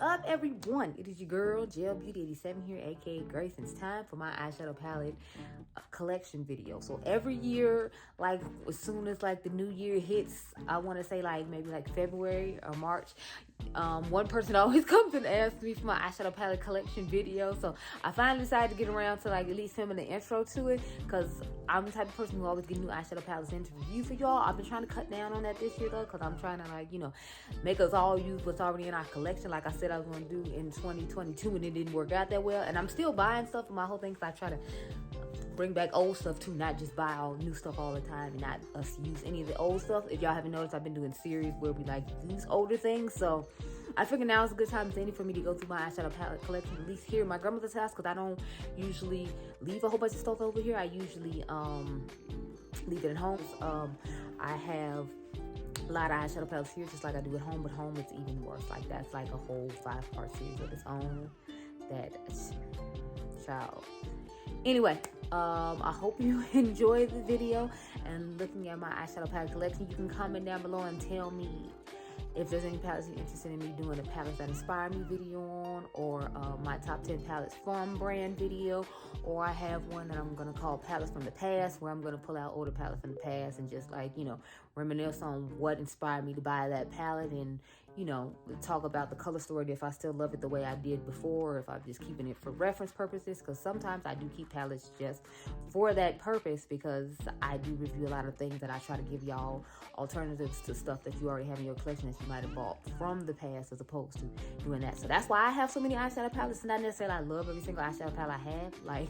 up, everyone? It is your girl Gel Beauty 87 here, aka Grace, and it's time for my eyeshadow palette collection video. So every year, like as soon as like the new year hits, I want to say like maybe like February or March, one person always comes and asks me for my eyeshadow palette collection video. So I finally decided to get around to like at least filming the intro to it, because I'm the type of person who always get new eyeshadow palettes in to review for y'all. I've been trying to cut down on that this year though, because I'm trying to like, you know, make us all use what's already in our collection, like I said I was going to do in 2022, and it didn't work out that well. And I'm still buying stuff for my whole thing, because I try to bring back old stuff too, not just buy all new stuff all the time and not us use any of the old stuff. If y'all haven't noticed, I've been doing series where we like use older things, so I figured now is a good time as any for me to go through my eyeshadow palette collection, at least here at my grandmother's house, because I don't usually leave a whole bunch of stuff over here. I usually leave it at home. I have a lot of eyeshadow palettes here, just like I do at home, but home it's even worse. Like that's like a whole 5-part series of its own. That child. Anyway, I hope you enjoy the video and looking at my eyeshadow palette collection. You can comment down below and tell me if there's any palettes you're interested in me doing a palettes that inspire me video on, or my top 10 palettes from brand video, or I have one that I'm gonna call palettes from the past, where I'm gonna pull out older palettes from the past and just like, you know, reminisce on what inspired me to buy that palette, and you know, talk about the color story, if I still love it the way I did before, or if I'm just keeping it for reference purposes, because sometimes I do keep palettes just for that purpose, because I do review a lot of things that I try to give y'all alternatives to stuff that you already have in your collection that you might have bought from the past, as opposed to doing that. So that's why I have so many eyeshadow palettes. Not necessarily I love every single eyeshadow palette I have, like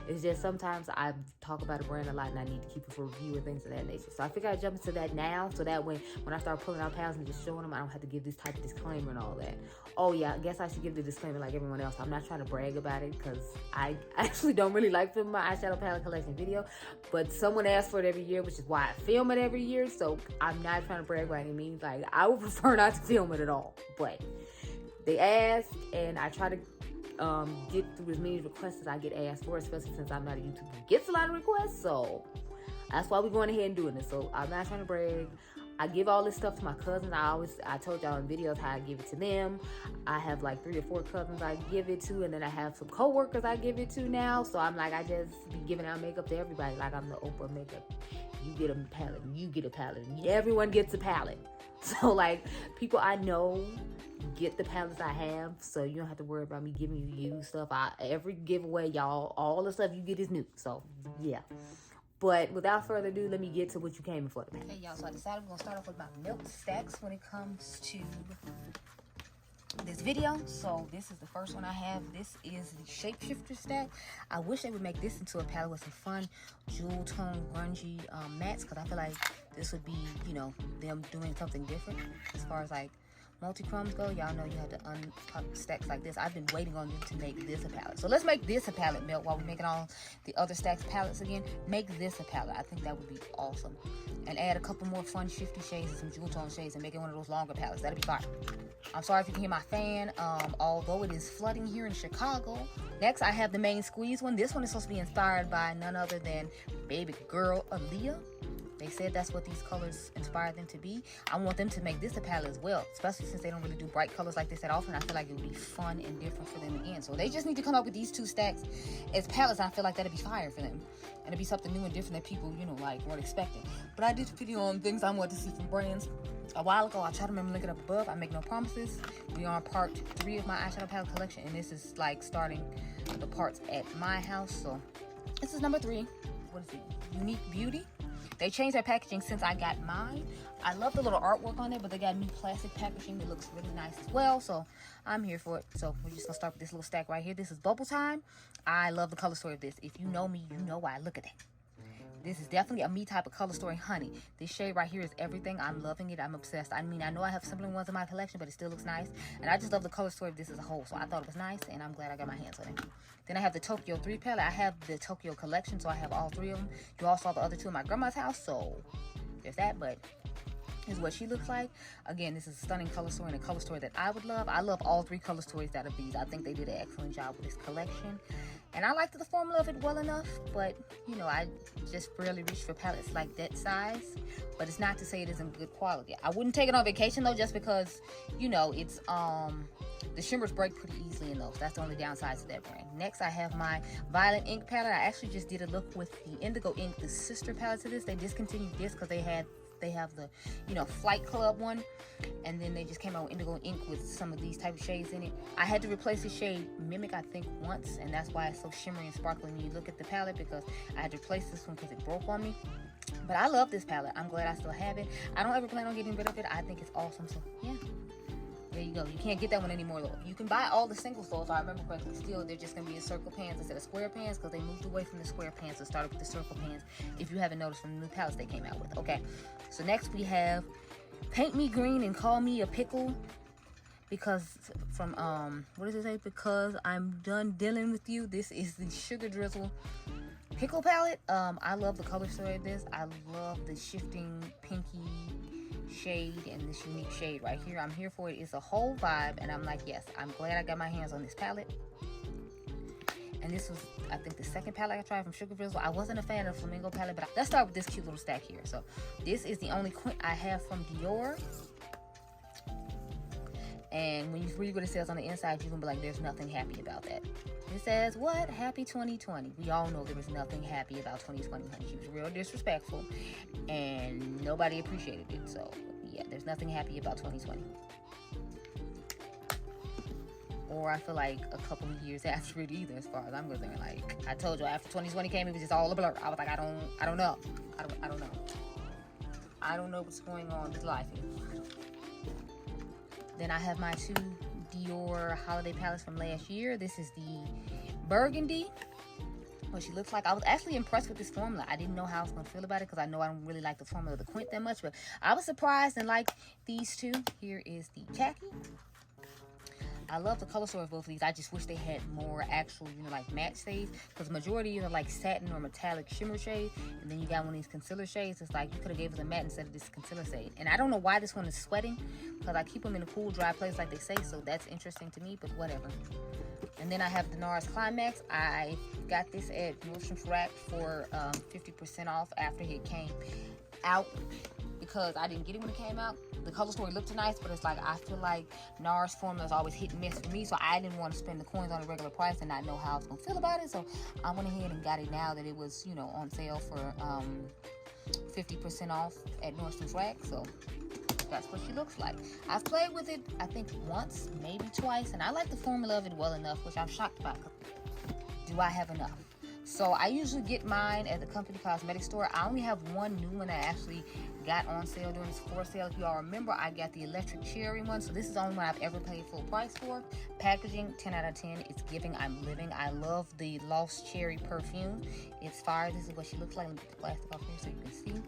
it's just sometimes I talk about a brand a lot and I need to keep it for review and things of that nature. So I figure I jump into that now, so that when I start pulling out palettes and just showing them, I don't have to give this type of disclaimer and all that. Oh yeah, I guess I should give the disclaimer like everyone else. I'm not trying to brag about it, because I actually don't really like filming my eyeshadow palette collection video, but someone asked for it every year, which is why I film it every year. So I'm not trying to brag by any means. Like I would prefer not to film it at all, but they asked and I try to get through as many requests as I get asked for, especially since I'm not a YouTuber who gets a lot of requests. So that's why we're going ahead and doing this. So I'm not trying to brag. I give all this stuff to my cousins. I told y'all in videos how I give it to them. I have like 3 or 4 cousins I give it to, and then I have some co-workers I give it to now. So I'm like, I just be giving out makeup to everybody. Like I'm the Oprah makeup. You get a palette, you get a palette, everyone gets a palette. So like people I know get the palettes I have, so you don't have to worry about me giving you used stuff. Every giveaway, y'all, all the stuff you get is new. So yeah. But without further ado, let me get to what you came in for today. Hey y'all, so I decided we're gonna start off with my milk stacks when it comes to this video. So this is the first one I have. This is the Shapeshifter stack. I wish they would make this into a palette with some fun jewel tone grungy mattes, because I feel like this would be, you know, them doing something different as far as like multi-chromes go. Y'all know you have to unpop stacks like this. I've been waiting on them to make this a palette. So let's make this a palette, Milk, while we're making all the other stacks palettes again. Make this a palette. I think that would be awesome. And add a couple more fun shifty shades and some jewel tone shades and make it one of those longer palettes. That'd be fine. I'm sorry if you can hear my fan, although it is flooding here in Chicago. Next, I have the main squeeze one. This one is supposed to be inspired by none other than baby girl Aaliyah. They said that's what these colors inspired them to be. I want them to make this a palette as well, especially since they don't really do bright colors like this that often. I feel like it would be fun and different for them again. So they just need to come up with these 2 stacks as palettes. I feel like that'd be fire for them. And it'd be something new and different that people, you know, like weren't expecting. But I did a video on things I want to see from brands a while ago. I try to remember to link it up above. I make no promises. We are on part 3 of my eyeshadow palette collection, and this is like starting the parts at my house. So this is number 3. What is it? Unique Beauty. They changed their packaging since I got mine. I love the little artwork on it, but they got new plastic packaging that looks really nice as well. So I'm here for it. So we're just gonna start with this little stack right here. This is Bubble Time. I love the color story of this. If you know me, you know why. Look at that. This is definitely a me type of color story, honey. This shade right here is everything. I'm loving it. I'm obsessed. I mean, I know I have similar ones in my collection, but it still looks nice. And I just love the color story of this as a whole. So I thought it was nice, and I'm glad I got my hands on it. Then I have the Tokyo 3 palette. I have the Tokyo collection, so I have all 3 of them. You all saw the other 2 in my grandma's house, so there's that. But is what she looks like. Again, this is a stunning color story and a color story that I would love. I love all 3 color stories out of these. I think they did an excellent job with this collection. And I liked the formula of it well enough, but you know, I just rarely reach for palettes like that size. But it's not to say it isn't good quality. I wouldn't take it on vacation though, just because, you know, it's the shimmers break pretty easily in those. That's the only downside to that brand. Next, I have my Violet Ink palette. I actually just did a look with the Indigo Ink, the sister palette to this. They discontinued this because they have the, you know, Flight Club one, and then they just came out with Indigo Ink with some of these type of shades in it. I had to replace the shade Mimic, I think, once, and that's why it's so shimmery and sparkly when you look at the palette, because I had to replace this one because it broke on me. But I love this palette. I'm glad I still have it. I don't ever plan on getting rid of it. I think it's awesome. So yeah, there you go. You can't get that one anymore though. You can buy all the singles though, if I remember correctly. Still, they're just gonna be in circle pans instead of square pans, because they moved away from the square pans and started with the circle pans, if you haven't noticed, from the new palettes they came out with. Okay, so next we have Paint Me Green and Call Me a Pickle, because from what does it say? Because I'm done dealing with you. This is the Sugar Drizzle Pickle palette. I love the color story of this. I love the shifting pinky shade and this unique shade right here. I'm here for it. It's a whole vibe, and I'm like, yes, I'm glad I got my hands on this palette. And this was, I think, the second palette I tried from Sugar Drizzle. I wasn't a fan of the Flamingo palette, but let's start with this cute little stack here. So this is the only quint I have from Dior. And when you read what it says on the inside, you're gonna be like, there's nothing happy about that. It says, what? Happy 2020. We all know there was nothing happy about 2020, honey. She was real disrespectful, and nobody appreciated it. So yeah, there's nothing happy about 2020. Or I feel like a couple of years after it either, as far as I'm concerned. Like I told you, after 2020 came, it was just all a blur. I was like, I don't know. I don't know. I don't know what's going on with life anymore. Then I have my two Dior holiday palettes from last year. This is the Burgundy. What she looks like. I was actually impressed with this formula. I didn't know how I was going to feel about it, because I know I don't really like the formula of the quint that much, but I was surprised and liked these two. Here is the Khaki. I love the color story of both of these. I just wish they had more actual, you know, like matte shades, because majority are like satin or metallic shimmer shades, and then you got one of these concealer shades. It's like you could have gave us a matte instead of this concealer shade. And I don't know why this one is sweating, because I keep them in a cool, dry place like they say, so that's interesting to me, but whatever. And then I have the Nars Climax. I got this at Nordstrom's Rack for 50% off after it came out, because I didn't get it when it came out. The color story looked nice, but it's like, I feel like Nars formula is always hit and miss for me, so I didn't want to spend the coins on a regular price and not know how I was going to feel about it. So I went ahead and got it now that it was, you know, on sale for 50% off at Nordstrom's Rack. So that's what she looks like. I've played with it, I think, once, maybe twice, and I like the formula of it well enough, which I'm shocked about. Do I have enough? So I usually get mine at the company cosmetic store. I only have one new one that actually got on sale during this Sephora sale. If you all remember, I got the electric cherry one. So this is the only one I've ever paid full price for. Packaging, 10 out of 10. It's giving, I'm living. I love the Lost Cherry perfume. It's fire. This is what she looks like. Let me get the plastic off here so you can see.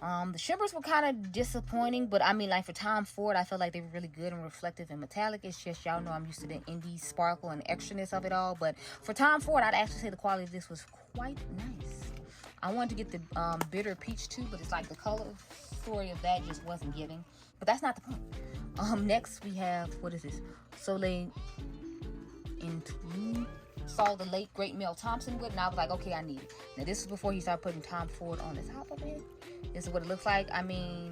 The shimmers were kind of disappointing, but I mean, like for Tom Ford, I felt like they were really good and reflective and metallic. It's just, y'all know I'm used to the indie sparkle and extraness of it all, but for Tom Ford, I'd actually say the quality of this was quite nice. I wanted to get the bitter peach too, but it's like the color story of that just wasn't giving, but that's not the point. Next we have, what is this? Soleil Intime. Saw the late great Mel Thompson with, and I was like, okay, I need it. Now this is before he started putting Tom Ford on the top of it. This is what it looks like. I mean,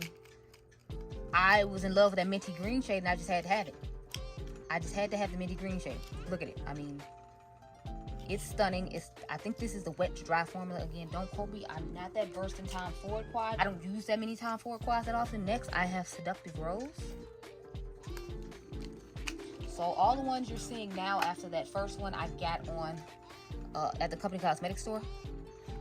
I was in love with that minty green shade, and I just had to have it. I just had to have the minty green shade. Look at it. I mean, it's stunning. I think this is the wet to dry formula. Again, don't quote me. I'm not that versed in Tom Ford quads. I don't use that many Tom Ford quads that often. Next, I have Seductive Rose. So all the ones you're seeing now after that first one, I got on at the company cosmetic store.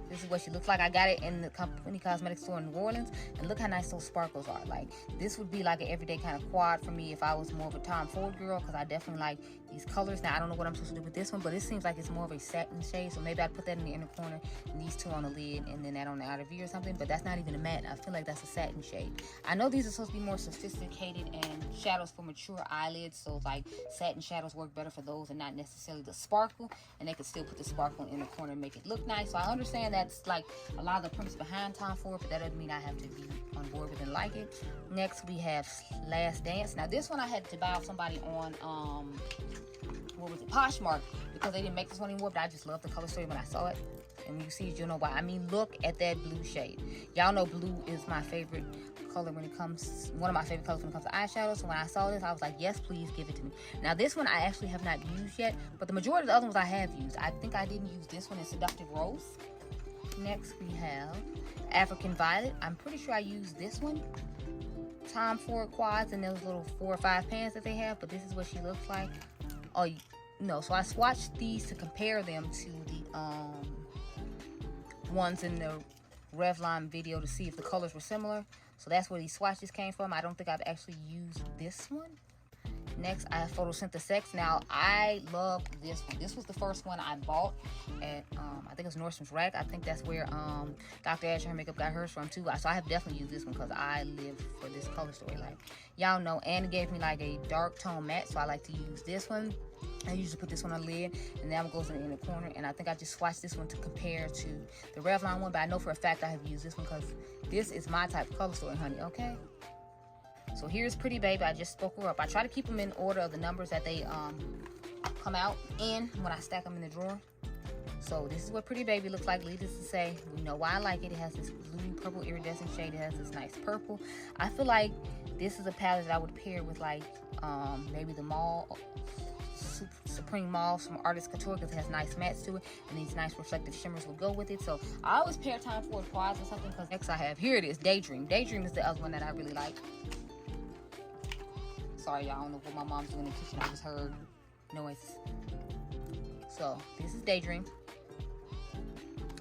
This is what she looks like. I got it in the company cosmetic store in New Orleans, and look how nice those sparkles are. Like, this would be like an everyday kind of quad for me if I was more of a Tom Ford girl, because I definitely like these colors. Now, I don't know what I'm supposed to do with this one, but it seems like it's more of a satin shade, so maybe I'd put that in the inner corner, and these two on the lid, and then that on the outer V or something, but that's not even a matte. I feel like that's a satin shade. I know these are supposed to be more sophisticated and shadows for mature eyelids, so like satin shadows work better for those and not necessarily the sparkle, and they could still put the sparkle in the inner corner and make it look nice. So I understand that's like a lot of the premise behind Tom Ford, but that doesn't mean I have to be on board with and like it. Next we have Last Dance. Now this one I had to buy off somebody on what was it, Poshmark, because they didn't make this one anymore, but I just love the color story when I saw it. And when you see it, you'll know why. I mean, look at that blue shade. Y'all know blue is my favorite color when it comes, one of my favorite colors when it comes to eyeshadow. So when I saw this, I was like, yes, please give it to me. Now this one I actually have not used yet, but the majority of the other ones I have used. I think I didn't use this one in Seductive Rose. Next we have African Violet. I'm pretty sure I used this one. Tom Ford quads and those little 4 or 5 pans that they have, but this is what she looks like. Oh no, so I swatched these to compare them to the ones in the Revlon video to see if the colors were similar. So that's where these swatches came from. I don't think I've actually used this one. Next, I have Photosynthesex. Now, I love this one. This was the first one I bought at, I think it was Nordstrom's Rack. I think that's where Dr. Asher Makeup got hers from, too. So I have definitely used this one because I live for this color story. Like, y'all know, and it gave me like a dark tone matte, so I like to use this one. I usually put this one on the lid, and then it goes in the corner. And I think I just swatched this one to compare to the Revlon one, but I know for a fact I have used this one because this is my type of color story, honey, okay? So here's Pretty Baby. I just spoke her up. I try to keep them in order of the numbers that they come out in when I stack them in the drawer. So this is what Pretty Baby looks like. Needless to say, we know why I like it. It has this blue purple iridescent shade. It has this nice purple. I feel like this is a palette that I would pair with like maybe the Supreme Mauve from Artist Couture because it has nice mattes to it, and these nice reflective shimmers will go with it. So I always pair Tom Ford quads or something. Because next I have, here it is, Daydream. Daydream is the other one that I really like. Sorry, y'all, I don't know what my mom's doing in the kitchen. I just heard noise. So this is Daydream,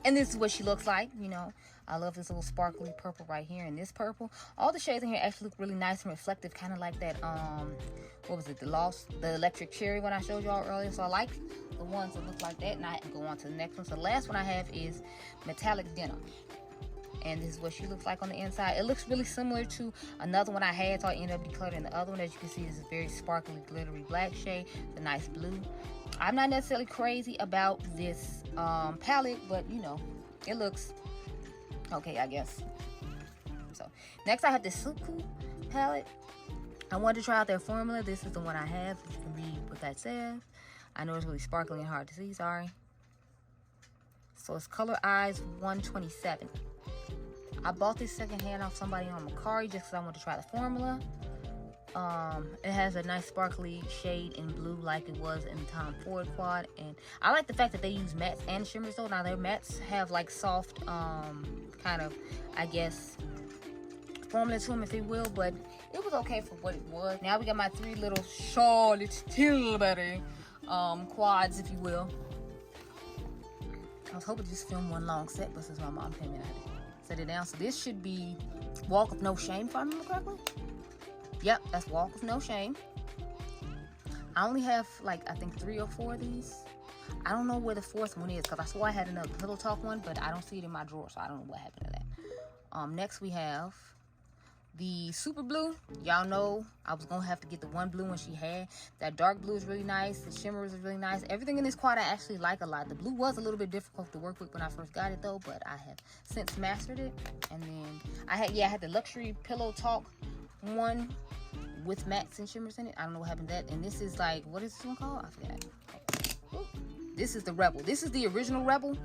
and this is what she looks like. You know, I love this little sparkly purple right here, and this purple. All the shades in here actually look really nice and reflective, kind of like that what was it, the electric cherry one I showed y'all earlier. So I like the ones that look like that, and I can go on to the next one. So the last one I have is Metallic Denim, and this is what she looks like on the inside. It looks really similar to another one I had, so I ended up decluttering the other one. As you can see, this is a very sparkly, glittery black shade, the nice blue. I'm not necessarily crazy about this palette, but you know, it looks okay, I guess. So next I have the Suku palette. I wanted to try out their formula. This is the one I have. You can read what that says. I know it's really sparkly and hard to see, sorry. So it's Color Eyes 127. I bought this secondhand off somebody on Macari just because I wanted to try the formula. It has a nice sparkly shade in blue like it was in the Tom Ford quad, and I like the fact that they use mattes and shimmers though. Now their mattes have like soft kind of, I guess, formula to them, if you will, but it was okay for what it was. Now we got my 3 little Charlotte Tilbury quads, if you will. I was hoping to just film one long set, but since my mom came in, I set it down. So this should be Walk of No Shame, if I remember correctly. Yep, that's Walk of No Shame. I only have like, I think 3 or 4 of these. I don't know where the 4th one is because I swore I had another Pillow Talk one, but I don't see it in my drawer, so I don't know what happened to that. Next we have the Super Blue. Y'all know I was gonna have to get the one blue one she had. That dark blue is really nice. The shimmers is really nice. Everything in this quad I actually like a lot. The blue was a little bit difficult to work with when I first got it though, but I have since mastered it. And then I had the Luxury Pillow Talk one with mattes and shimmers in it. I don't know what happened to that. And this is like, what is this one called? I forgot. This is the Rebel. This is the original Rebel.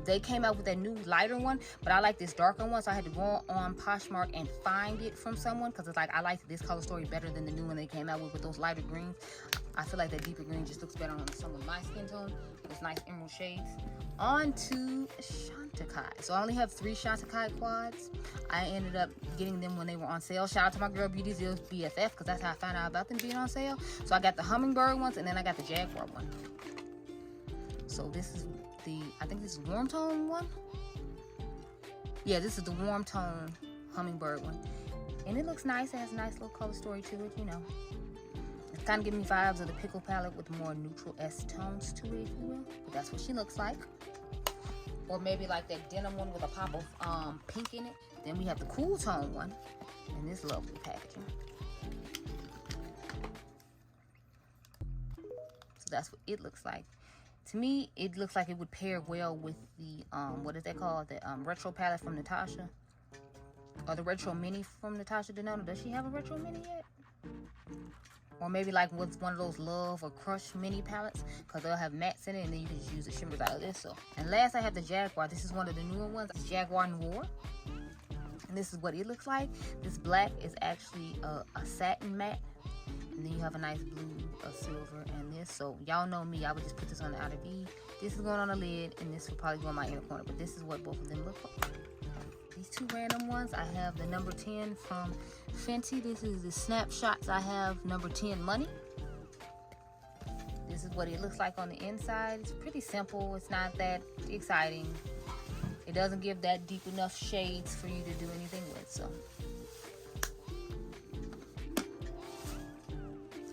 They came out with that new lighter one, but I like this darker one, so I had to go on Poshmark and find it from someone because it's like I like this color story better than the new one they came out with those lighter greens. I feel like that deeper green just looks better on some of my skin tone. Those nice emerald shades. On to Chantecaille. So I only have 3 Chantecaille quads. I ended up getting them when they were on sale. Shout out to my girl Beauty Zill's BFF because that's how I found out about them being on sale. So I got the Hummingbird ones, and then I got the Jaguar one. So this is I think this is warm tone one. Yeah, this is the warm tone Hummingbird one, and it looks nice. It has a nice little color story to it, you know. It's kind of giving me vibes of the Pickle palette with more neutral S tones to it, if you will. But that's what she looks like. Or maybe like that denim one with a pop of pink in it. Then we have the cool tone one, and this lovely packaging. So that's what it looks like. To me, it looks like it would pair well with the, what is that called? The retro palette from Natasha. Or the retro mini from Natasha Denona. Does she have a retro mini yet? or maybe like what's one of those Love or Crush mini palettes, because they'll have mattes in it, and then you can just use the shimmers out of this. So, and last I have the Jaguar. This is one of the newer ones. It's Jaguar Noir, and this is what it looks like. This black is actually a satin matte, and then you have a nice blue, a silver, and this. So y'all know me, I would just put this on the outer V. This is going on the lid, and this will probably go in my inner corner, but this is what both of them look like. These two random ones, I have the number 10 from Fenty. This is the snapshots. I have number 10 Money. This is what it looks like on the inside. It's pretty simple. It's not that exciting. It doesn't give that deep enough shades for you to do anything with. So,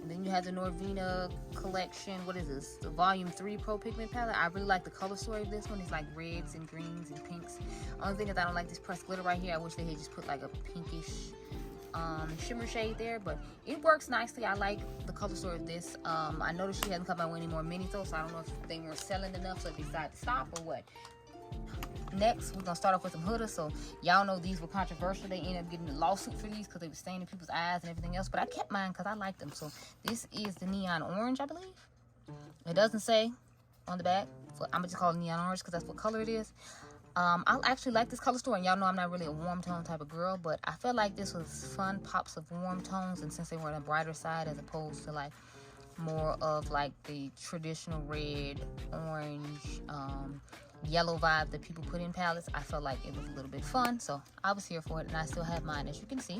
and then you have the Norvina collection. What is this? The Volume 3 Pro Pigment Palette. I really like the color story of this one. It's like reds and greens and pinks. Only thing is I don't like this pressed glitter right here. I wish they had just put like a pinkish shimmer shade there, but it works nicely. I like the color story of this. I noticed she hasn't come out with any more minis though, so I don't know if they weren't selling enough, so they decided to stop or what. Next, we're gonna start off with some Huda. So y'all know these were controversial. They ended up getting a lawsuit for these because they were staining people's eyes and everything else, but I kept mine because I like them. So this is the neon orange, I believe. It doesn't say on the back, I'm gonna just call it neon orange because that's what color it is. I actually like this color story, and y'all know I'm not really a warm tone type of girl, but I felt like this was fun pops of warm tones, and since they were on the brighter side as opposed to like more of like the traditional red, orange, yellow vibe that people put in palettes, I felt like it was a little bit fun, so I was here for it, and I still have mine, as you can see.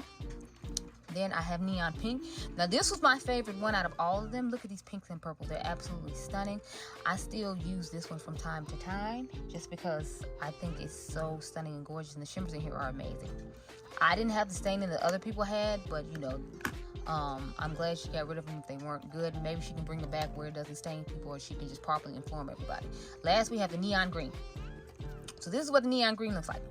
Then I have neon pink. Now this was my favorite one out of all of them. Look at these pinks and purples. They're absolutely stunning. I still use this one from time to time just because I think it's so stunning and gorgeous, and the shimmers in here are amazing. I didn't have the staining that other people had, but you know, I'm glad she got rid of them if they weren't good. Maybe she can bring them back where it doesn't stain people, or she can just properly inform everybody. Last, we have the neon green. So this is what the neon green looks like.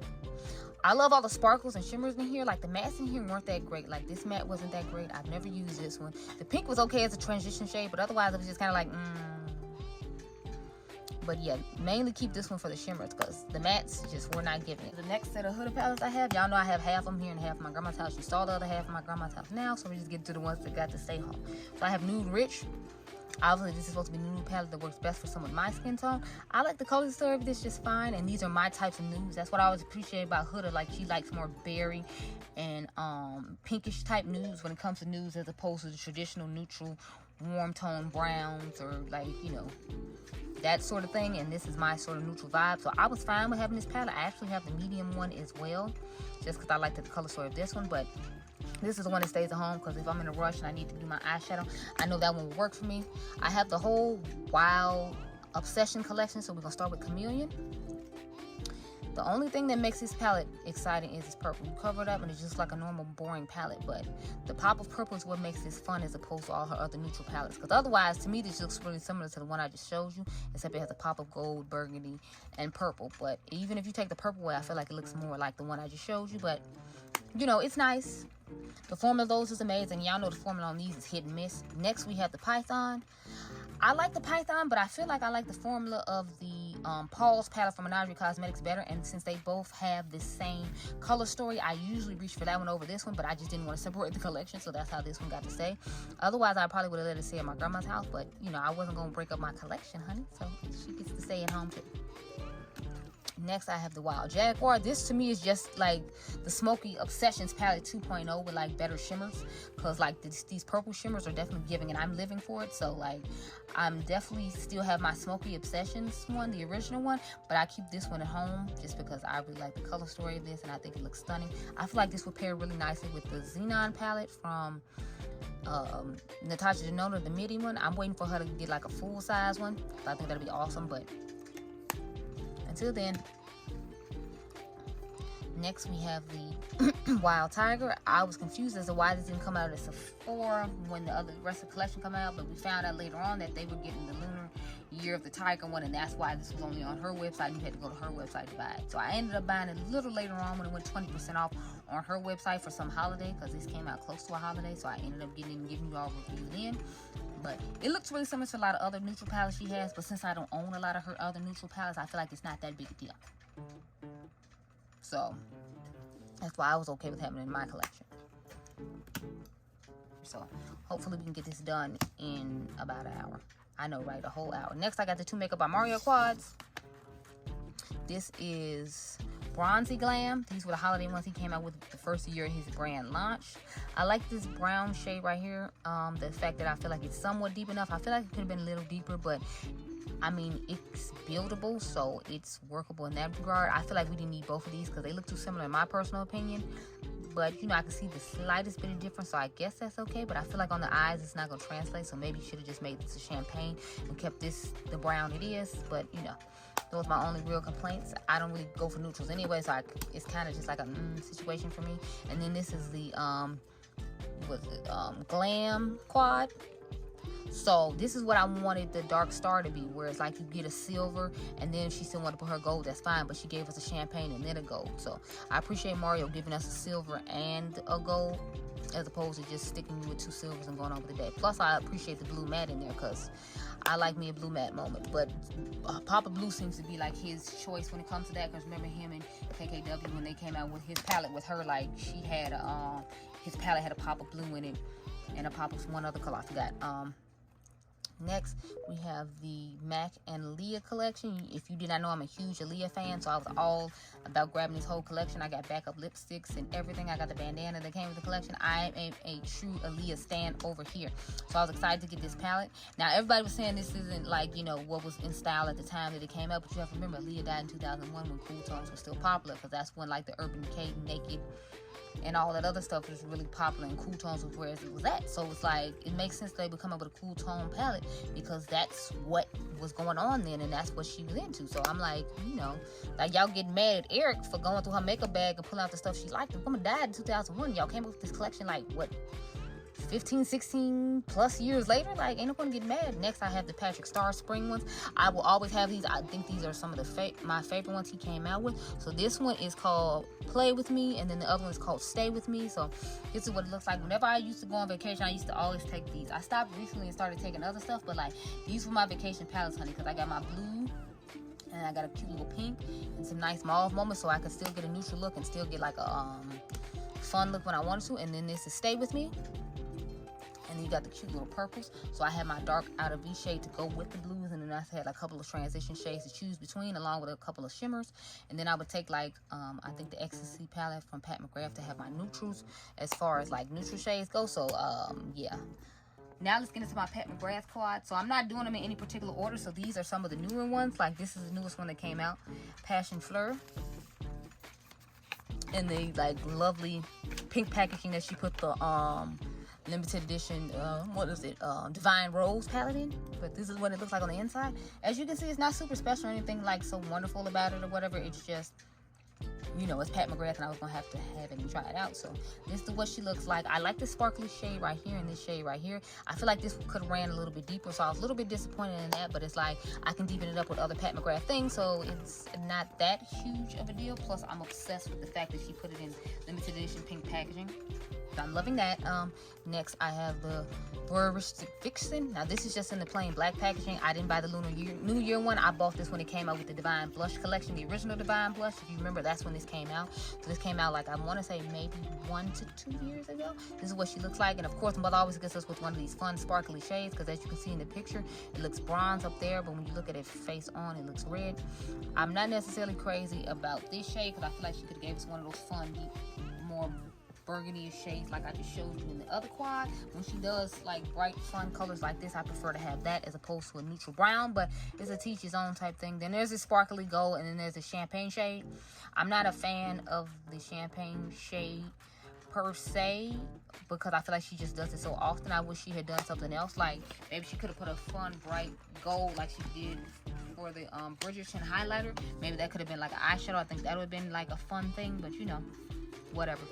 I love all the sparkles and shimmers in here. Like the mattes in here weren't that great. Like this matte wasn't that great. I've never used this one. The pink was okay as a transition shade, but otherwise it was just kind of like, But yeah, mainly keep this one for the shimmers because the mattes just were not giving it. The next set of Huda palettes I have, y'all know I have half of them here and half of my grandma's house. You saw the other half of my grandma's house now, so we just get to the ones that got to stay home. So I have Nude Rich. Obviously, this is supposed to be the nude palette that works best for someone with my skin tone. I like the color story of this just fine, and these are my types of nudes. That's what I always appreciate about Huda. Like, she likes more berry and pinkish type nudes when it comes to nudes, as opposed to the traditional neutral warm tone browns or like, you know, that sort of thing. And this is my sort of neutral vibe, so I was fine with having this palette. I actually have the medium one as well, just because I like the color story of this one. But this is the one that stays at home because if I'm in a rush and I need to do my eyeshadow, I know that one will work for me. I have the whole Wild Obsession collection, so we're going to start with Chameleon. The only thing that makes this palette exciting is this purple. You cover it up and it's just like a normal boring palette, but the pop of purple is what makes this fun as opposed to all her other neutral palettes. Because otherwise, to me, this looks really similar to the one I just showed you, except it has a pop of gold, burgundy, and purple. But even if you take the purple away, I feel like it looks more like the one I just showed you, but you know, it's nice. The formula of those is amazing. Y'all know the formula on these is hit and miss. Next, we have the Python. I like the Python, but I feel like I like the formula of the Paul's palette from Menage Cosmetics better. And since they both have the same color story, I usually reach for that one over this one, but I just didn't want to separate the collection, so that's how this one got to stay. Otherwise, I probably would have let it stay at my grandma's house, but you know, I wasn't going to break up my collection, honey, so she gets to stay at home too. Next, I have the Wild Jaguar. This to me is just like the Smoky Obsessions palette 2.0 with like better shimmers, because like these purple shimmers are definitely giving, and I'm living for it. So like I'm definitely still have my Smoky Obsessions one, the original one, but I keep this one at home just because I really like the color story of this and I think it looks stunning. I feel like this would pair really nicely with the Xenon palette from Natasha Denona, the midi one. I'm waiting for her to get like a full size one. I think that'll be awesome, but until then, next we have the Wild Tiger. I was confused as to why this didn't come out at Sephora when the rest of the collection come out, but we found out later on that they were getting the Lunar Year of the Tiger one, and that's why this was only on her website. You had to go to her website to buy it. So I ended up buying it a little later on when it went 20% off on her website for some holiday, because this came out close to a holiday, so I ended up giving you all a review then. But it looks really similar to a lot of other neutral palettes she has, but since I don't own a lot of her other neutral palettes, I feel like it's not that big a deal. So that's why I was okay with having it in my collection. So hopefully we can get this done in about an hour. I know, right? A whole hour. Next, I got the 2 Makeup by Mario quads. This is Bronzy Glam. These were the holiday ones he came out with the first year of his brand launch. I like this brown shade right here. The fact that I feel like it's somewhat deep enough. I feel like it could have been a little deeper, but I mean, it's buildable, so it's workable in that regard. I feel like we didn't need both of these because they look too similar in my personal opinion. But, you know, I can see the slightest bit of difference, so I guess that's okay. But I feel like on the eyes, it's not going to translate, so maybe you should have just made this a champagne and kept this the brown it is. But, you know, those are my only real complaints. I don't really go for neutrals anyway, so it's kind of just like a situation for me. And then this is the, Glam quad. So this is what I wanted the dark star to be, where it's like you get a silver, and then if she still wanted to put her gold, that's fine, but she gave us a champagne and then a gold. So I appreciate Mario giving us a silver and a gold, as opposed to just sticking with 2 silvers and going on with the day. Plus, I appreciate the blue matte in there, because I like me a blue matte moment. But Papa Blue seems to be like his choice when it comes to that, because remember him and KKW, when they came out with his palette with her, like, she had a, his palette had a Papa Blue in it, and a Papa one other color, I forgot. Next, we have the MAC and Leah collection. If you did not know, I'm a huge Aaliyah fan, so I was all about grabbing this whole collection. I got backup lipsticks and everything. I got the bandana that came with the collection. I am a true Aaliyah stan over here, so I was excited to get this palette. Now, everybody was saying this isn't like, you know, what was in style at the time that it came out, but you have to remember, Aaliyah died in 2001 when cool tones were still popular, because that's when, like, the Urban Decay, Naked, and all that other stuff was really popular, and cool tones was where it was at. So it's like, it makes sense they would come up with a cool tone palette, because that's what was going on then, and that's what she was into. So I'm like, you know, like, y'all getting mad at Eric for going through her makeup bag and pulling out the stuff she liked. The woman died in 2001. Y'all came up with this collection, like, what, 15, 16 plus years later? Like, ain't no one getting mad. Next, I have the Patrick Star spring ones. I will always have these. I think these are some of the my favorite ones he came out with. So this one is called Play With Me, and then the other one is called Stay With Me. So this is what it looks like. Whenever I used to go on vacation, I used to always take these. I stopped recently and started taking other stuff, but like, these were my vacation palettes, honey, because I got my blue, and I got a cute little pink and some nice mauve moments, so I could still get a neutral look and still get like a fun look when I wanted to. And then this is Stay With Me. And then you got the cute little purples. So I had my dark outer V shade to go with the blues, and then I had a couple of transition shades to choose between, along with a couple of shimmers. And then I would take, like, I think the Ecstasy palette from Pat McGrath to have my neutrals as far as like neutral shades go. So yeah. Now let's get into my Pat McGrath quad. So I'm not doing them in any particular order. So these are some of the newer ones. Like, this is the newest one that came out, Passion Fleur. And the like lovely pink packaging that she put the limited edition, what is it, Divine Rose palette in. But this is what it looks like on the inside. As you can see, it's not super special or anything like so wonderful about it or whatever. It's just, you know, it's Pat McGrath, and I was gonna have to have it and try it out. So this is what she looks like. I like the sparkly shade right here and this shade right here. I feel like this could have ran a little bit deeper, so I was a little bit disappointed in that, but it's like, I can deepen it up with other Pat McGrath things, so it's not that huge of a deal. Plus, I'm obsessed with the fact that she put it in limited edition pink packaging. I'm loving that. Next, I have the Burristic Vixen. Now, this is just in the plain black packaging. I didn't buy the New Year one. I bought this when it came out with the Divine Blush collection, the original Divine Blush. If you remember, that's when this came out. So this came out, like, I want to say maybe 1 to 2 years ago. This is what she looks like. And of course, Mother always gets us with one of these fun, sparkly shades, because as you can see in the picture, it looks bronze up there, but when you look at it face on, it looks red. I'm not necessarily crazy about this shade, because I feel like she could have gave us one of those fun, deep, more burgundy shades like I just showed you in the other quad. When she does like bright fun colors like this, I prefer to have that as opposed to a neutral brown, but it's a teach his own type thing. Then there's a sparkly gold, and then there's a champagne shade. I'm not a fan of the champagne shade per se, because I feel like she just does it so often. I wish she had done something else, like maybe she could have put a fun bright gold like she did for the Bridgerton highlighter. Maybe that could have been like an eyeshadow. I think that would have been like a fun thing, but you know, whatever.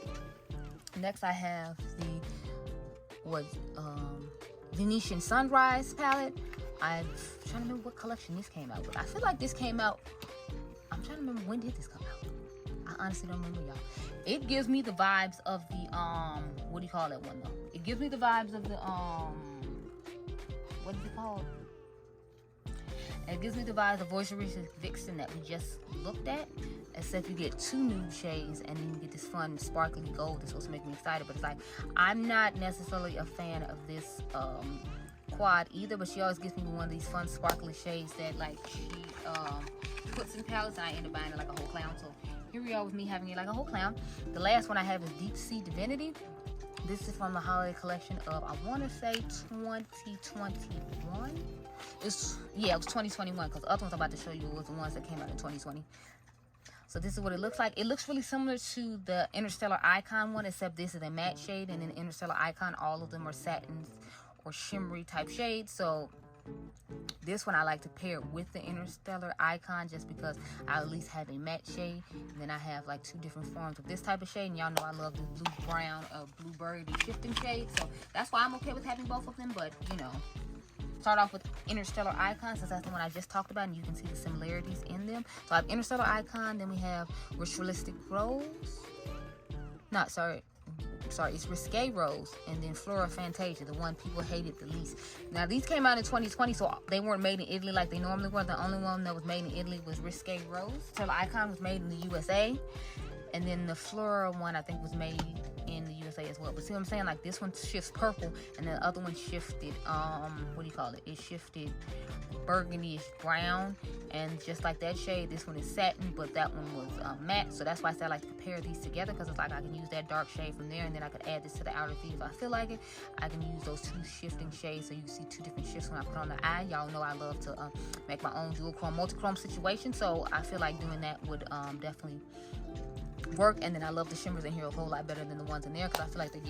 Next, I have the Venetian Sunrise palette. I'm trying to remember what collection this came out with. I feel like this came out, I'm trying to remember, when did this come out? I honestly don't remember, y'all. It gives me the vibes of the what do you call that one though? It gives me the vibes of the what is it called? It gives me the vibes of Voice Vixen that we just looked at. except you get 2 nude shades, and then you get this fun sparkly gold that's supposed to make me excited. But it's like, I'm not necessarily a fan of this quad either, but she always gives me one of these fun sparkly shades that like she puts in palettes, and I end up buying it like a whole clown. So here we are with me having it like a whole clown. The last one I have is Deep Sea Divinity. This is from the holiday collection of, I want to say 2021. It was 2021, because the other ones I'm about to show you was the ones that came out in 2020. So this is what it looks like. It looks really similar to the Interstellar Icon one, except this is a matte shade, and then Interstellar Icon, all of them are satins or shimmery type shades. So this one I like to pair with the Interstellar Icon, just because I at least have a matte shade, and then I have like 2 different forms of this type of shade, and y'all know I love the blue brown blueberry shifting shade, so that's why I'm okay with having both of them. But you know, start off with Interstellar Icon, since that's the one I just talked about, and you can see the similarities in them. So I have Interstellar Icon, then we have Ritualistic Rose. It's Risque Rose, and then Flora Fantasia, the one people hated the least. Now these came out in 2020, so they weren't made in Italy like they normally were. The only one that was made in Italy was Risque Rose. So the Icon was made in the USA, and then the Flora one I think was made in the USA as well. But see what I'm saying? Like this one shifts purple, and the other one shifted it shifted burgundy-ish brown, and just like that shade, this one is satin, but that one was matte. So that's why I said I like to compare these together, because it's like I can use that dark shade from there, and then I could add this to the outer V if I feel like it. I can use those 2 shifting shades, so you see 2 different shifts when I put on the eye. Y'all know I love to make my own dual chrome, multi-chrome situation, so I feel like doing that would definitely work. And then I love the shimmers in here a whole lot better than the ones in there, because I feel like they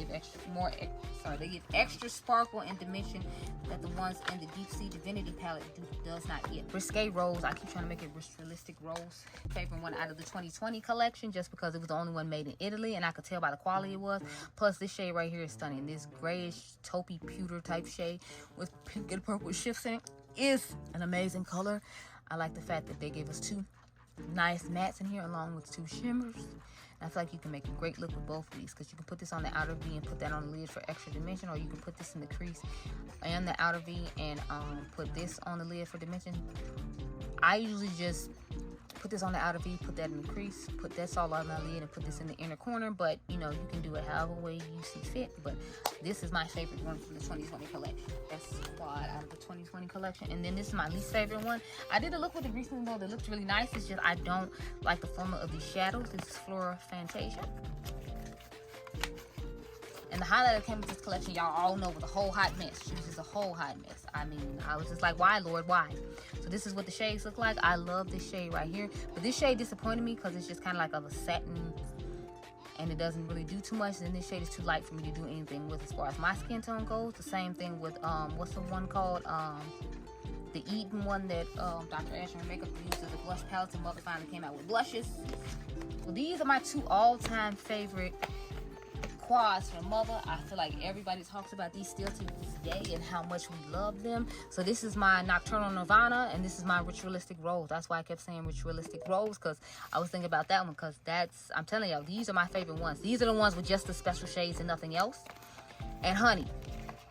give extra sparkle and dimension that the ones in the Deep Sea Divinity palette does not get. Risque Rose, I keep trying to make it Ritualistic Rose. Favorite one out of the 2020 collection, just because it was the only one made in Italy, and I could tell by the quality it was. Plus this shade right here is stunning. This grayish taupey pewter type shade with pink and purple shifts in it is an amazing color. I like the fact that they gave us 2 nice mattes in here along with 2 shimmers. I feel like you can make a great look with both of these, because you can put this on the outer V and put that on the lid for extra dimension, or you can put this in the crease and the outer V and put this on the lid for dimension. I usually just put this on the outer V, put that in the crease, put this all on my lid, and put this in the inner corner. But you know, you can do it however way you see fit. But this is my favorite one from the 2020 collection. That's quad out of the 2020 collection. And then this is my least favorite one. I did a look with it recently though that looks really nice. It's just I don't like the formula of these shadows. This is Flora Fantasia. And the highlight that came with this collection, y'all all know, was a whole hot mess. She was just a whole hot mess. I mean, I was just like, why, Lord, why? So this is what the shades look like. I love this shade right here. But this shade disappointed me because it's just kind of like of a satin, and it doesn't really do too much. And this shade is too light for me to do anything with as far as my skin tone goes. The same thing with, what's the one called? The Eden one that Dr. Adriangameover used as a blush palette, and Mother finally came out with blushes. Well, these are my 2 all-time favorite quads from Mother. I feel like everybody talks about these still to this day and how much we love them. So this is my Nocturnal Nirvana, and this is my Ritualistic Rose. That's why I kept saying Ritualistic Rose, because I was thinking about that one, because that's, I'm telling y'all, these are my favorite ones. These are the ones with just the special shades and nothing else. And honey,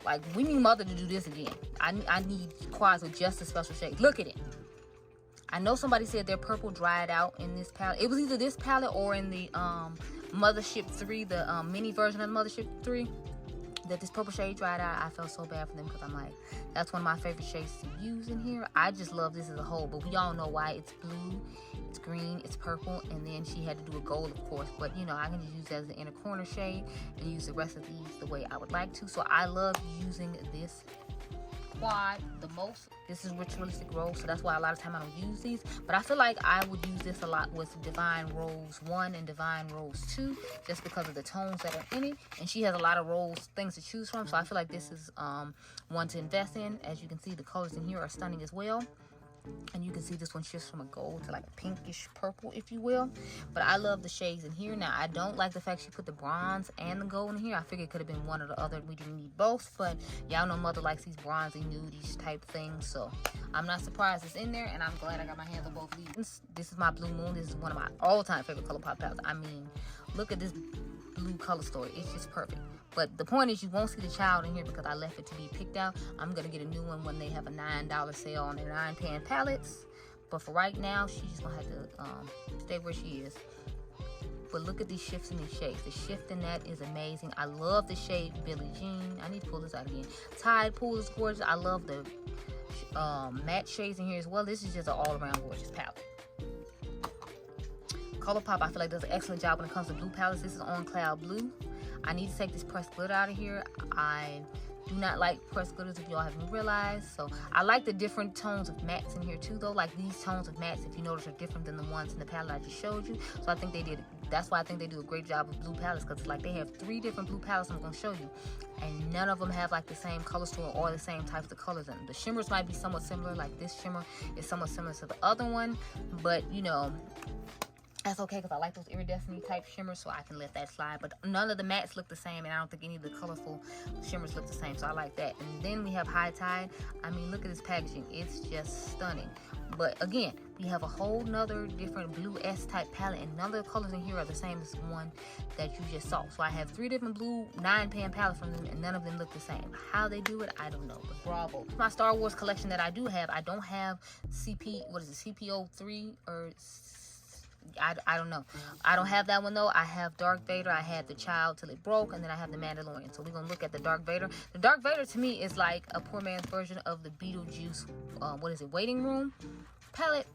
like, we need Mother to do this again. I need quads with just the special shades. Look at it. I know somebody said their purple dried out in this palette. It was either this palette or in the Mothership 3, the mini version of the Mothership 3, that this purple shade dried out. I felt so bad for them, because I'm like, that's one of my favorite shades to use in here. I just love this as a whole, but we all know why. It's blue, it's green, it's purple, and then she had to do a gold, of course. But you know, I can just use that as the inner corner shade and use the rest of these the way I would like to. So I love using this quad the most. This is Ritualistic Rose, so that's why a lot of time I don't use these. But I feel like I would use this a lot with Divine Rose 1 and Divine Rose 2, just because of the tones that are in it. And she has a lot of rose things to choose from, so I feel like this is one to invest in. As you can see, the colors in here are stunning as well. And you can see this one shifts from a gold to like a pinkish purple, if you will. But I love the shades in here. Now, I don't like the fact she put the bronze and the gold in here. I figured it could have been one or the other. We didn't need both. But y'all know Mother likes these bronzy, nudish type things. So I'm not surprised it's in there. And I'm glad I got my hands on both of these. This is my Blue Moon. This is one of my all-time favorite ColourPop palettes. I mean, look at this blue color story. It's just perfect. But the point is, you won't see the child in here because I left it to be picked out. I'm going to get a new one when they have a $9 sale on their 9-pan palettes. But for right now, she's just gonna have to stay where she is. But look at these shifts in these shades. The shift in that is amazing. I love the shade Billie Jean. I need to pull this out again. Tide Pool is gorgeous. I love the matte shades in here as well. This is just an all-around gorgeous palette. ColourPop, I feel like, does an excellent job when it comes to blue palettes. This is On Cloud Blue. I need to take this pressed glitter out of here. I do not like pressed glitters, if y'all haven't realized. So I like the different tones of mattes in here too, though. Like these tones of mattes, if you notice, are different than the ones in the palette I just showed you. So I think they did, that's why I think they do a great job with blue palettes, because like they have 3 different blue palettes I'm going to show you, and none of them have like the same color story or the same types of colors in them. The shimmers might be somewhat similar, like this shimmer is somewhat similar to the other one, but you know, that's okay, because I like those iridescent type shimmers, so I can let that slide. But none of the mattes look the same, and I don't think any of the colorful shimmers look the same, so I like that. And then we have High Tide. I mean, look at this packaging. It's just stunning. But again, we have a whole nother different blue S type palette, and none of the colors in here are the same as the one that you just saw. So I have 3 different blue 9-pan palettes from them, and none of them look the same. How they do it, I don't know, but bravo. My Star Wars collection that I do have, I don't have CP03 or I don't know. I don't have that one though. I have Darth Vader. I had the Child Till It Broke, and then I have the Mandalorian. So we're gonna look at the Darth Vader. The Darth Vader to me is like a poor man's version of the Beetlejuice Waiting Room palette.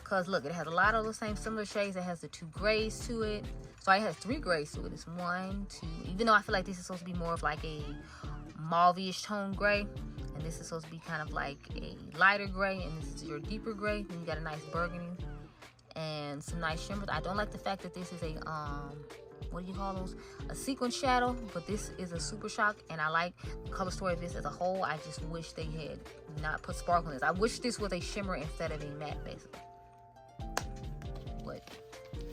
Cause look, it has a lot of the same similar shades. It has the 2 grays to it. So it has 3 grays to it. It's 1, 2. Even though I feel like this is supposed to be more of like a mauve-ish tone gray, and this is supposed to be kind of like a lighter gray, and this is your deeper gray. Then you got a nice burgundy and some nice shimmers. I don't like the fact that this is a what do you call those, a sequin shadow, but this is a super shock, and I like the color story of this as a whole. I just wish they had not put sparkle in this. I wish this was a shimmer instead of a matte, basically. But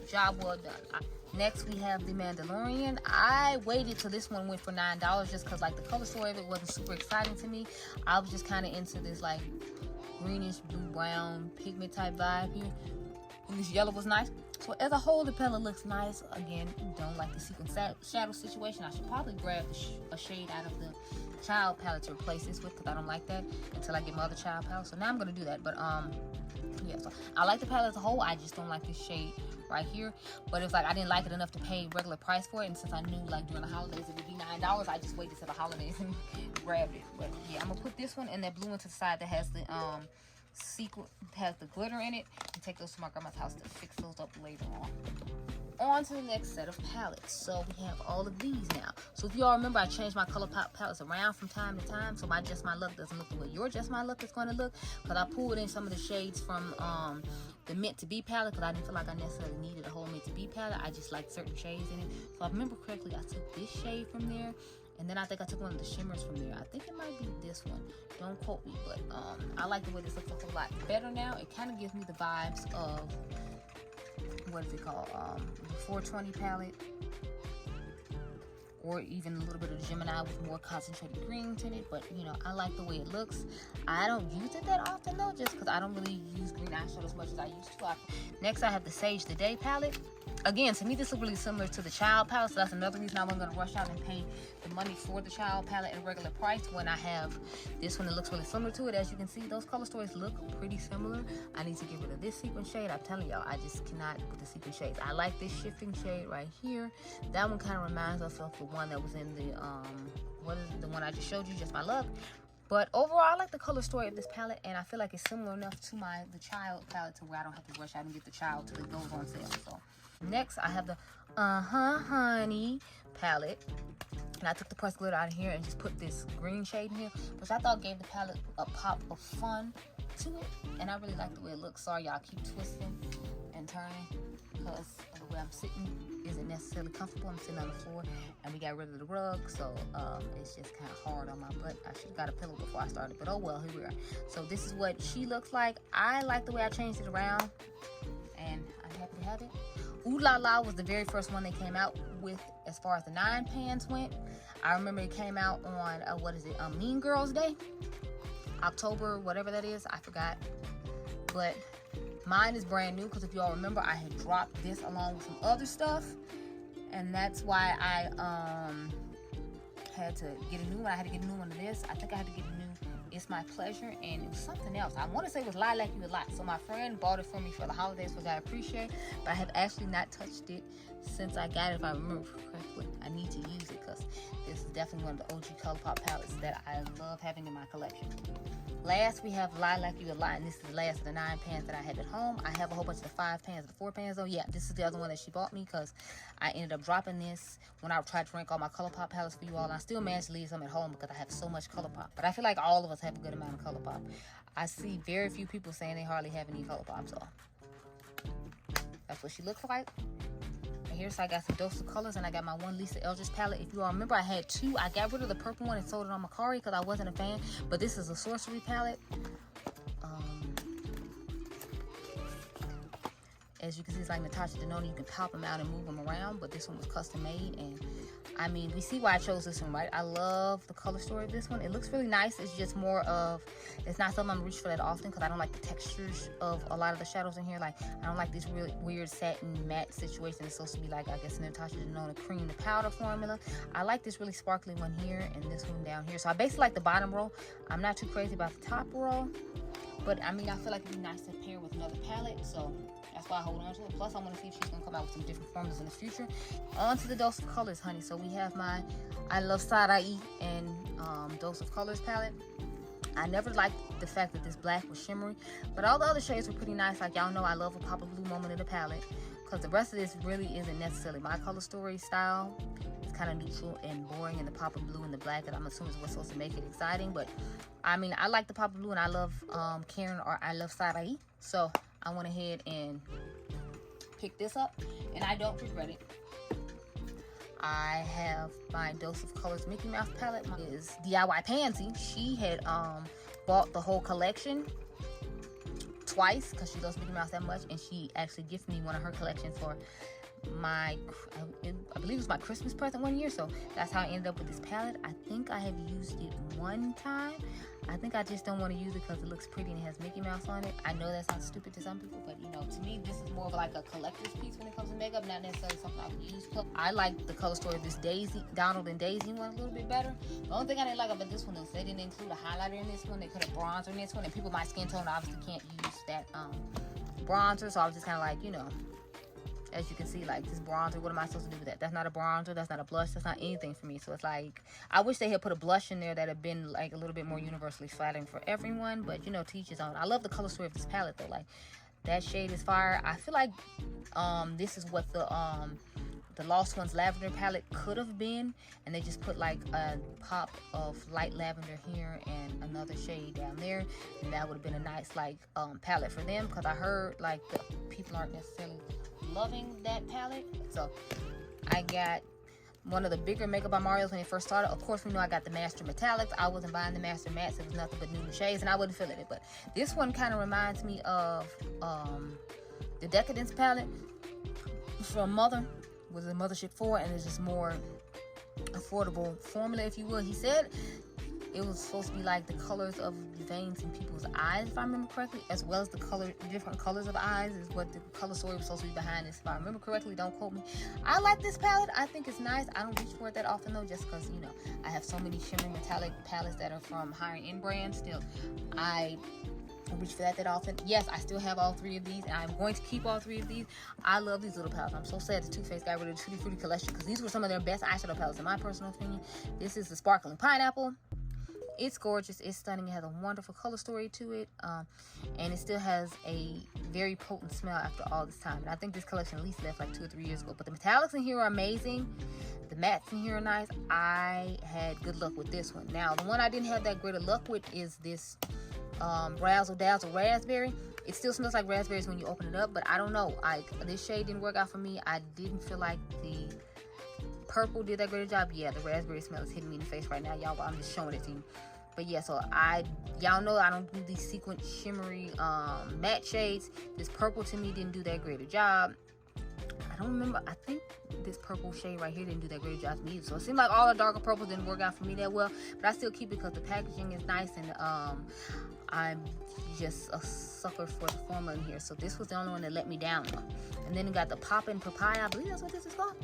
job well done. Next we have the Mandalorian. I waited till this one went for $9 just because like the color story of it wasn't super exciting to me. I was just kind of into this like greenish blue brown pigment type vibe here. And this yellow was nice. So as a whole, the palette looks nice. Again, don't like the sequin shadow situation. I should probably grab a shade out of the Child palette to replace this with, because I don't like that until I get my other Child palette. So now I'm gonna do that. But yeah, so I like the palette as a whole. I just don't like this shade right here. But it's like I didn't like it enough to pay regular price for it, and since I knew like during the holidays it would be $9, I just waited till the holidays and grabbed it. But yeah, I'm gonna put this one and that blue one to the side that has the sequin, has the glitter in it, and take those to my grandma's house to fix those up later on. On to the next set of palettes. So we have all of these now. So if y'all remember, I changed my ColourPop palettes around from time to time, so my Just My Luck doesn't look the way your Just My Luck is going to look, because I pulled in some of the shades from the Meant to Be palette, because I didn't feel like I necessarily needed a whole Meant to Be palette. I just liked certain shades in it. So if I remember correctly, I took this shade from there, and then I think I took one of the shimmers from there. I think it might be this one. Don't quote me, but I like the way this looks a whole lot better now. It kind of gives me the vibes of, what is it called? The 420 palette. Or even a little bit of Gemini with more concentrated greens in it. But, you know, I like the way it looks. I don't use it that often, though, just because I don't really use green eyeshadow as much as I used to. Next, I have the Sage the Day palette. Again, to me, this looks really similar to the Child palette, so that's another reason I wasn't going to rush out and pay the money for the Child palette at a regular price when I have this one that looks really similar to it. As you can see, those color stories look pretty similar. I need to get rid of this sequin shade. I'm telling y'all, I just cannot with the sequin shades. I like this shifting shade right here. That one kind of reminds us of the one that was in the, what is it, the one I just showed you, Just My Luck. But overall, I like the color story of this palette, and I feel like it's similar enough to the Child palette to where I don't have to rush out and get the Child till it goes on sale. So next, I have the Honey palette. And I took the pressed glitter out of here and just put this green shade in here, which I thought gave the palette a pop of fun to it. And I really like the way it looks. Sorry, y'all keep twisting and turning because the way I'm sitting isn't necessarily comfortable. I'm sitting on the floor, and we got rid of the rug, so it's just kind of hard on my butt. I should have got a pillow before I started, but oh well, here we are. So this is what she looks like. I like the way I changed it around, and I'm happy to have it. Ooh La La was the very first one they came out with as far as the 9 pans went. I remember it came out on, Mean Girls Day? October, whatever that is, I forgot. But mine is brand new, because if y'all remember, I had dropped this along with some other stuff. And that's why I had to get a new one. I had to get a new one of this. I think I had to get a new just my pleasure. And it was something else. I want to say it was Lilac You a Lot. So my friend bought it for me for the holidays, which I appreciate. But I have actually not touched it since I got it, if I remember correctly. I need to use it because this is definitely one of the OG ColourPop palettes that I love having in my collection. Last, we have Lilac You a Lot, and this is the last of the 9 pans that I have at home. I have a whole bunch of the 5 pans, the 4 pans though. Yeah, this is the other one that she bought me because I ended up dropping this when I tried to rank all my ColourPop palettes for you all. And I still managed to leave some at home because I have so much ColourPop. But I feel like all of us have a good amount of ColourPop. I see very few people saying they hardly have any ColourPop, so that's what she looks like. Here, so I got some Dose of Colors, and I got my one Lisa Eldridge palette. If you all remember, I had 2. I got rid of the purple one and sold it on Macari because I wasn't a fan, but this is a Sorcery palette. As you can see, it's like Natasha Denona. You can pop them out and move them around, but this one was custom made. And I mean, we see why I chose this one, right? I love the color story of this one. It looks really nice. It's just more of, it's not something I'm gonna reach for that often because I don't like the textures of a lot of the shadows in here. Like, I don't like this really weird satin matte situation. It's supposed to be like, I guess, Natasha Denona cream to powder formula. I like this really sparkly one here and this one down here. So I basically like the bottom row. I'm not too crazy about the top row, but I mean, I feel like it'd be nice to pair with another palette. So that's why I hold on to it. Plus, I want to see if she's going to come out with some different formulas in the future. On to the Dose of Colors, honey. So we have my I Love Side-Eye and Dose of Colors palette. I never liked the fact that this black was shimmery, but all the other shades were pretty nice. Like, y'all know I love a pop of blue moment in the palette because the rest of this really isn't necessarily my color story style. It's kind of neutral and boring, and the pop of blue and the black that I'm assuming is what's supposed to make it exciting. But I mean, I like the pop of blue, and I love Karen, or I Love Side-Eye. So I went ahead and picked this up, and I don't regret it. I have my Dose of Colors Mickey Mouse palette. Mine is Diypansy. She had bought the whole collection twice because she loves Mickey Mouse that much, and she actually gifted me one of her collections for my, I believe it was my Christmas present one year. So that's how I ended up with this palette. I think I have used it one time. I think I just don't want to use it because it looks pretty and it has Mickey Mouse on it. I know that sounds stupid to some people, but you know, to me, this is more of like a collector's piece when it comes to makeup, not necessarily something I would use. I like the color story of this Daisy, Donald and Daisy one a little bit better. The only thing I didn't like about this one is they didn't include a highlighter in this one. They could have bronzer in this one, and people my skin tone obviously can't use that bronzer, so I was just kind of like, you know, as you can see, like this bronzer, what am I supposed to do with that? That's not a bronzer, that's not a blush, that's not anything for me. So it's like, I wish they had put a blush in there that had been like a little bit more universally flattering for everyone, but you know, to each his own. I love the color story of this palette though. Like, that shade is fire. I feel like this is what the Lost Ones lavender palette could have been, and they just put like a pop of light lavender here and another shade down there, and that would have been a nice like palette for them, because I heard like the people aren't necessarily loving that palette. So I got one of the bigger Makeup by Mario's when it first started. Of course, we know I got the Master Metallics. I wasn't buying the Master Mattes. It was nothing but nude shades, and I wasn't feeling it. But this one kind of reminds me of the Decadence palette from Mother. Was a Mothership 4, and it's just more affordable formula, if you will. He said it was supposed to be like the colors of the veins in people's eyes, if I remember correctly, as well as the different colors of eyes is what the color story was supposed to be behind this. If I remember correctly, don't quote me. I like this palette. I think it's nice. I don't reach for it that often though, just because, you know, I have so many shimmery metallic palettes that are from higher end brands. Still, I reach for that often. Yes, I still have all 3 of these, and I'm going to keep all 3 of these. I love these little palettes. I'm so sad the Too Faced got rid of the Tutti Frutti collection, because these were some of their best eyeshadow palettes in my personal opinion. This is the Sparkling Pineapple. It's gorgeous, it's stunning, it has a wonderful color story to it, and it still has a very potent smell after all this time. And I think this collection at least left like 2 or 3 years ago. But the metallics in here are amazing. The mattes in here are nice. I had good luck with this one. Now, the one I didn't have that great of luck with is this Razzle Dazzle Raspberry. It still smells like raspberries when you open it up, but I don't know, like, this shade didn't work out for me. I didn't feel like the purple did that great a job. Yeah, the raspberry smell is hitting me in the face right now, y'all, but I'm just showing it to you. But yeah, so y'all know I don't do these sequin shimmery matte shades. This purple to me didn't do that great a job. I don't remember, I think this purple shade right here didn't do that great a job to me either. So it seemed like all the darker purples didn't work out for me that well, but I still keep it because the packaging is nice, and I'm just a sucker for the formula in here. So this was the only one that let me down though. And then it got the Poppin' Papaya, I believe that's what this is called.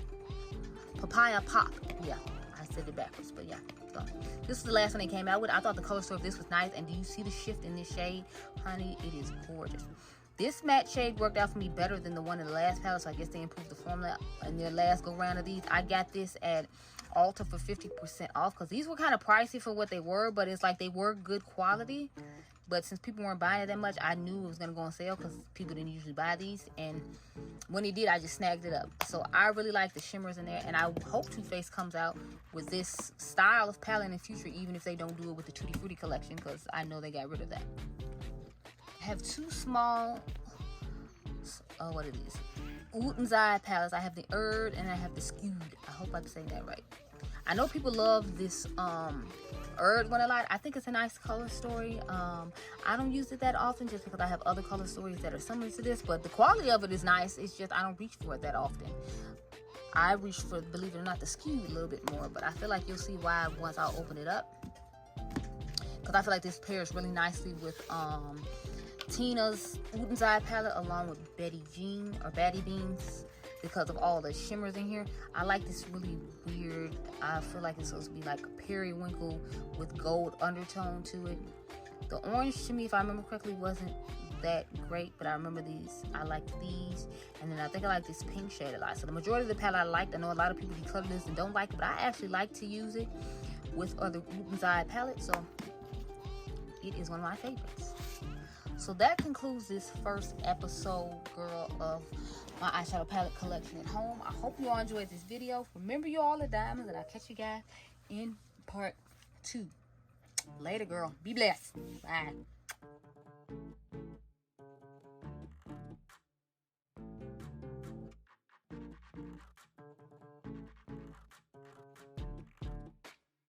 Papaya Pop. Yeah, said it backwards, but yeah. So this is the last one they came out with. I thought the color story of this was nice, and do you see the shift in this shade? Honey, it is gorgeous. This matte shade worked out for me better than the one in the last palette, so I guess they improved the formula in their last go round of these. I got this at Ulta for 50% off because these were kind of pricey for what they were, but it's like they were good quality. But since people weren't buying it that much, I knew it was going to go on sale because people didn't usually buy these. And when they did, I just snagged it up. So I really like the shimmers in there. And I hope Too Faced comes out with this style of palette in the future, even if they don't do it with the Tutti Frutti collection, because I know they got rid of that. I have two small, what it is, Wootens Eye palettes. I have the Erd and I have the Skewed. I hope I'm saying that right. I know people love this Erd one a lot. I think it's a nice color story. I don't use it that often just because I have other color stories that are similar to this, but the quality of it is nice. It's just I don't reach for it that often. I reach for, believe it or not, the Skewed a little bit more, but I feel like you'll see why once I'll open it up, because I feel like this pairs really nicely with Tina's Wootens Eye palette along with Betty Jean or Batty Beans, because of all the shimmers in here. I like this really weird, I feel like it's supposed to be like a periwinkle with gold undertone to it. The orange to me, if I remember correctly, wasn't that great, but I remember these. I liked these, and then I think I like this pink shade a lot. So the majority of the palette I liked. I know a lot of people declutter this and don't like it, but I actually like to use it with other Wootens Eye palettes, so it is one of my favorites. So that concludes this first episode, girl, of my eyeshadow palette collection at home. I hope you all enjoyed this video. Remember, you all are diamonds, and I'll catch you guys in part 2. Later, girl. Be blessed. Bye.